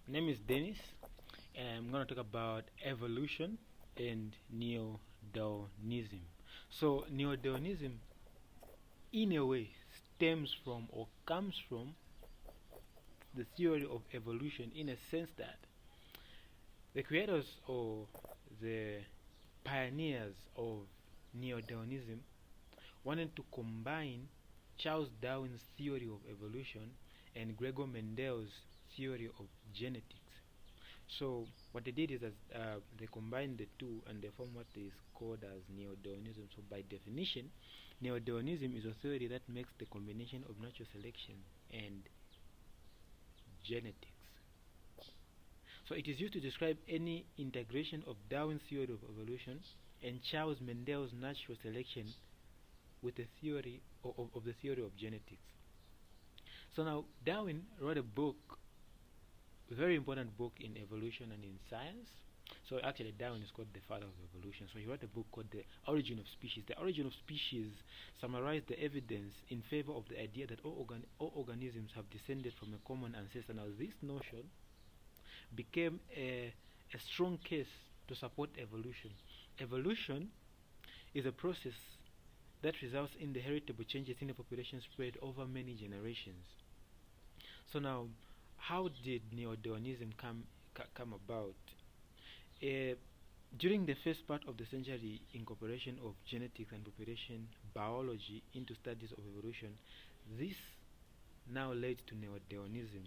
My name is Dennis, and I'm going to talk about evolution and Neo-Darwinism. So, Neo-Darwinism, in a way, stems from or comes from the theory of evolution in a sense that the creators or the pioneers of Neo-Darwinism wanted to combine Charles Darwin's theory of evolution and Gregor Mendel's theory of genetics. So what they did is that they combined the two and they form what is called as Neo-Darwinism. So by definition, Neo-Darwinism is a theory that makes the combination of natural selection and genetics. So it is used to describe any integration of Darwin's theory of evolution and Charles Mendel's natural selection with the theory of the theory of genetics. So now Darwin wrote a book, a very important book in evolution and in science. So actually Darwin is called the father of evolution. So he wrote a book called The Origin of Species. The Origin of Species summarized the evidence in favor of the idea that all organisms have descended from a common ancestor. Now this notion became a strong case to support evolution. Evolution is a process that results in the heritable changes in the population spread over many generations. So now, how did Neo-Darwinism come about? During the first part of the century, incorporation of genetics and population biology into studies of evolution, this now led to Neo-Darwinism.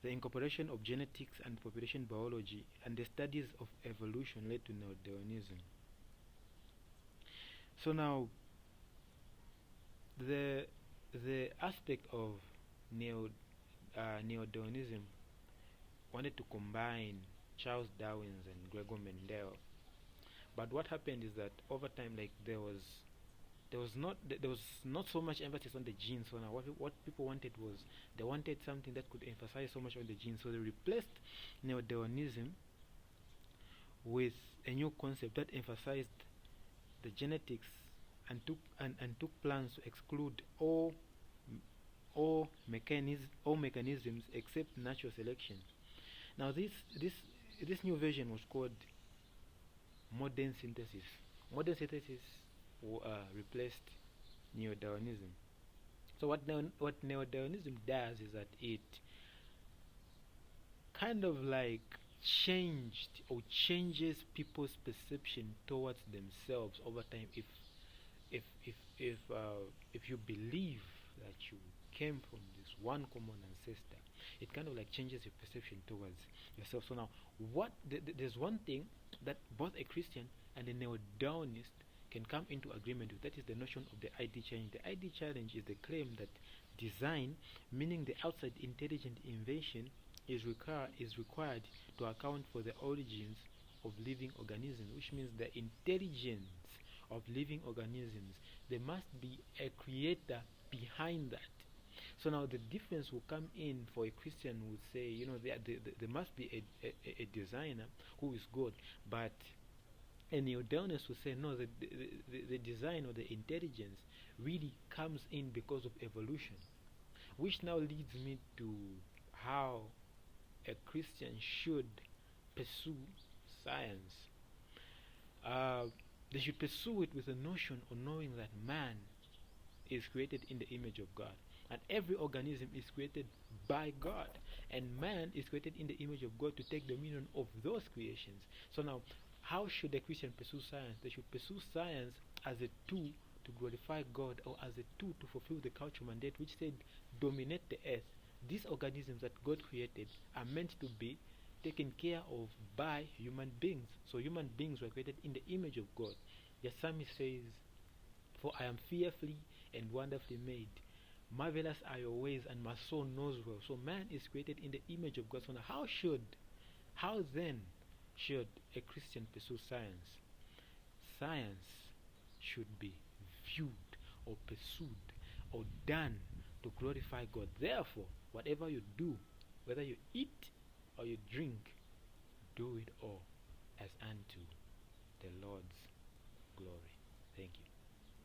The incorporation of genetics and population biology and the studies of evolution led to Neo-Darwinism. So now, the aspect of Neo-Darwinism wanted to combine Charles Darwin's and Gregor Mendel, but what happened is that over time, like there was not so much emphasis on the genes. So now what people wanted was they wanted something that could emphasize so much on the genes. So they replaced Neo-Darwinism with a new concept that emphasized the genetics and took plans to exclude all mechanisms except natural selection. Now this new version was called modern synthesis. Modern synthesis replaced Neo-Darwinism. So what Neo-Darwinism does is that it kind of like changed or changes people's perception towards themselves over time. If you believe that you came from this one common ancestor, it kind of like changes your perception towards yourself. So now, there's one thing that both a Christian and a Neo-Darwinist can come into agreement with. That is the notion of the ID challenge. The ID challenge is the claim that design, meaning the outside intelligent invention, is required to account for the origins of living organisms, which means the intelligence of living organisms. There must be a creator behind that. So now the difference will come in for a Christian who would say, there must be a designer who is God, but a Neo-Darwinist will say, no, the design or the intelligence really comes in because of evolution, which now leads me to how a Christian should pursue science. They should pursue it with the notion of knowing that man is created in the image of God, and every organism is created by God, and man is created in the image of God to take dominion of those creations. So now, how should a Christian pursue science? They should pursue science as a tool to glorify God, or as a tool to fulfill the cultural mandate which said dominate the earth. These organisms that God created are meant to be taken care of by human beings. So human beings were created in the image of God. The psalmist says, "For I am fearfully and wonderfully made. Marvelous are your ways, and my soul knows well." So man is created in the image of God. So now how then should a Christian pursue science? Science should be viewed or pursued or done to glorify God. Therefore, whatever you do, whether you eat or you drink, do it all as unto the Lord's glory. Thank you.